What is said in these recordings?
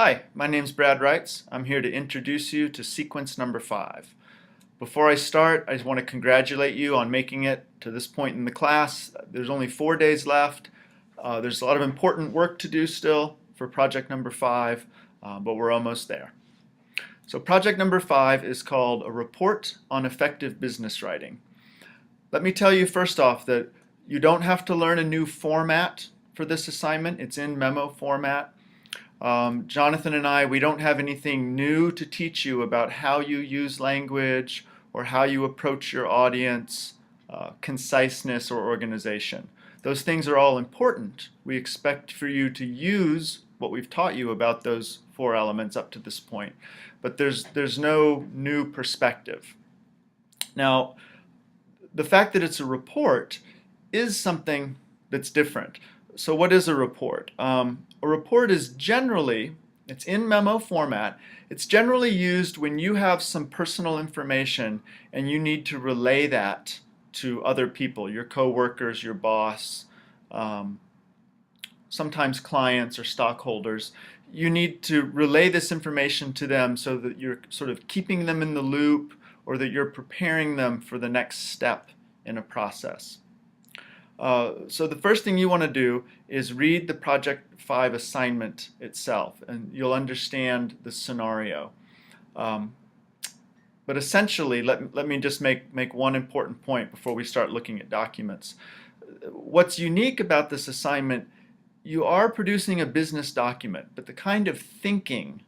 Hi, my name's Brad Reitz. I'm here to introduce you to sequence number 5. Before I start, I just want to congratulate you on making it to this point in the class. There's only 4 days left. There's a lot of important work to do still for project number 5, but we're almost there. So project number 5 is called A Report on Effective Business Writing. Let me tell you first off that you don't have to learn a new format for this assignment. It's in memo format. Jonathan and I, we don't have anything new to teach you about how you use language or how you approach your audience, conciseness, or organization. Those things are all important. We expect for you to use what we've taught you about those 4 elements up to this point, but there's no new perspective. Now, the fact that it's a report is something that's different. So what is a report? A report is generally, it's in memo format, it's generally used when you have some personal information and you need to relay that to other people, your coworkers, your boss, sometimes clients or stockholders. You need to relay this information to them so that you're sort of keeping them in the loop or that you're preparing them for the next step in a process. So the first thing you want to do is read the Project 5 assignment itself, and you'll understand the scenario. But essentially, let me just make one important point before we start looking at documents. What's unique about this assignment, you are producing a business document, but the kind of thinking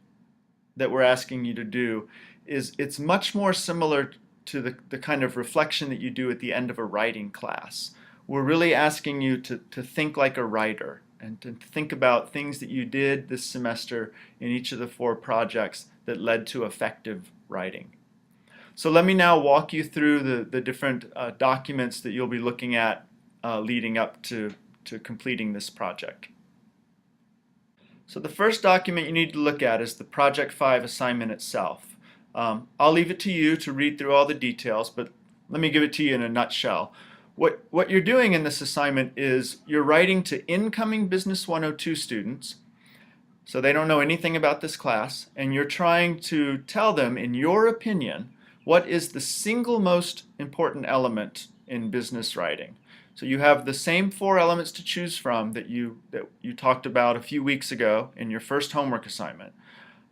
that we're asking you to do it's much more similar to the kind of reflection that you do at the end of a writing class. We're really asking you to think like a writer and to think about things that you did this semester in each of the 4 projects that led to effective writing. So let me now walk you through the different documents that you'll be looking at leading up to completing this project. So the first document you need to look at is the Project 5 assignment itself. I'll leave it to you to read through all the details, but let me give it to you in a nutshell. What you're doing in this assignment is you're writing to incoming Business 102 students, so they don't know anything about this class, and you're trying to tell them, in your opinion, what is the single most important element in business writing. So you have the same 4 elements to choose from that you talked about a few weeks ago in your first homework assignment.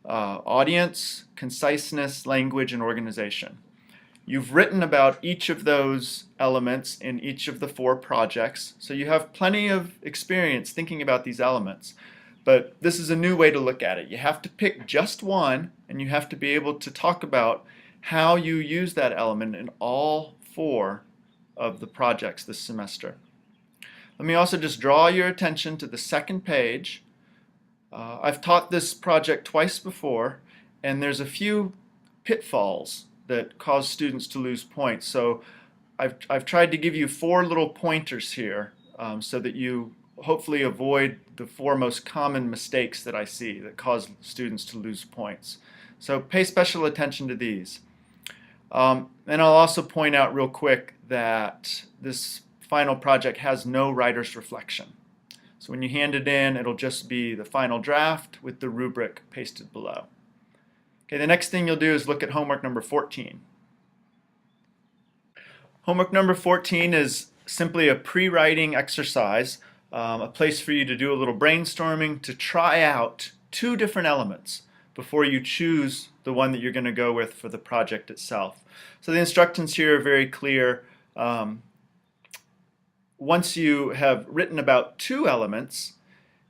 Audience, conciseness, language, and organization. You've written about each of those elements in each of the 4 projects, so you have plenty of experience thinking about these elements. But this is a new way to look at it. You have to pick just one, and you have to be able to talk about how you use that element in all 4 of the projects this semester. Let me also just draw your attention to the second page. I've taught this project twice before, and there's a few pitfalls that cause students to lose points. So I've tried to give you 4 little pointers here so that you hopefully avoid the 4 most common mistakes that I see that cause students to lose points. So pay special attention to these. And I'll also point out real quick that this final project has no writer's reflection. So when you hand it in, it'll just be the final draft with the rubric pasted below. Okay, the next thing you'll do is look at homework number 14. Homework number 14 is simply a pre-writing exercise, a place for you to do a little brainstorming to try out 2 different elements before you choose the one that you're going to go with for the project itself. So the instructions here are very clear. Once you have written about 2 elements,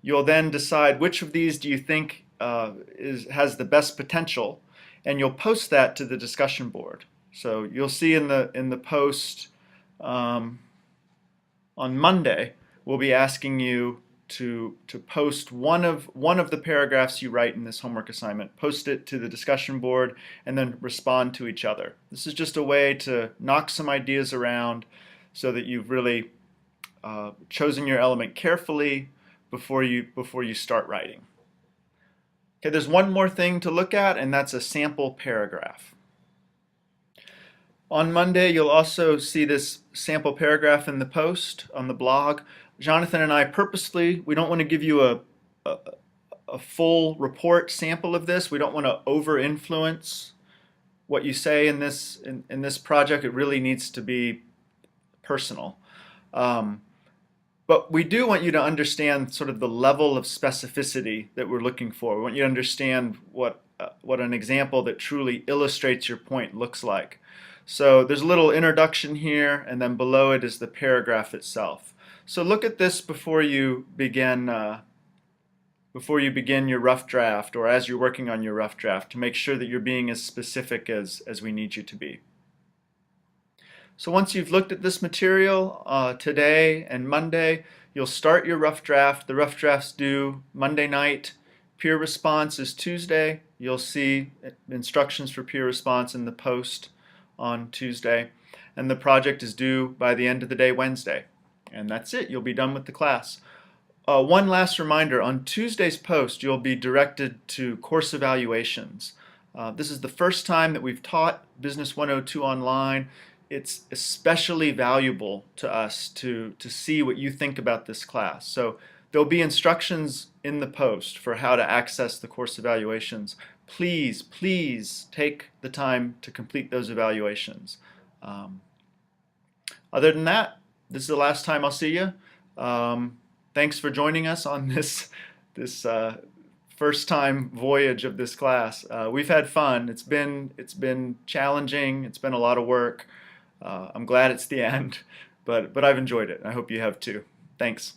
you'll then decide which of these do you think has the best potential, and you'll post that to the discussion board. So you'll see in the post on Monday, we'll be asking you to post one of the paragraphs you write in this homework assignment, post it to the discussion board, and then respond to each other. This is just a way to knock some ideas around so that you've really chosen your element carefully before you start writing. Okay, there's one more thing to look at, and that's a sample paragraph. On Monday, you'll also see this sample paragraph in the post on the blog. Jonathan and I purposely, we don't want to give you a a full report sample of this. We don't want to over influence what you say in this project. It really needs to be personal. But we do want you to understand sort of the level of specificity that we're looking for. We want you to understand what an example that truly illustrates your point looks like. So there's a little introduction here, and then below it is the paragraph itself. So look at this before you begin your rough draft, or as you're working on your rough draft, to make sure that you're being as specific as we need you to be. So once you've looked at this material today and Monday, you'll start your rough draft. The rough draft's due Monday night. Peer response is Tuesday. You'll see instructions for peer response in the post on Tuesday. And the project is due by the end of the day Wednesday. And that's it. You'll be done with the class. One last reminder, on Tuesday's post you'll be directed to course evaluations. This is the first time that we've taught Business 102 online. It's especially valuable to us to see what you think about this class. So there'll be instructions in the post for how to access the course evaluations. Please, please take the time to complete those evaluations. Other than that, this is the last time I'll see you. Thanks for joining us on this first time voyage of this class. We've had fun. It's been challenging. It's been a lot of work. I'm glad it's the end, but I've enjoyed it. I hope you have too. Thanks.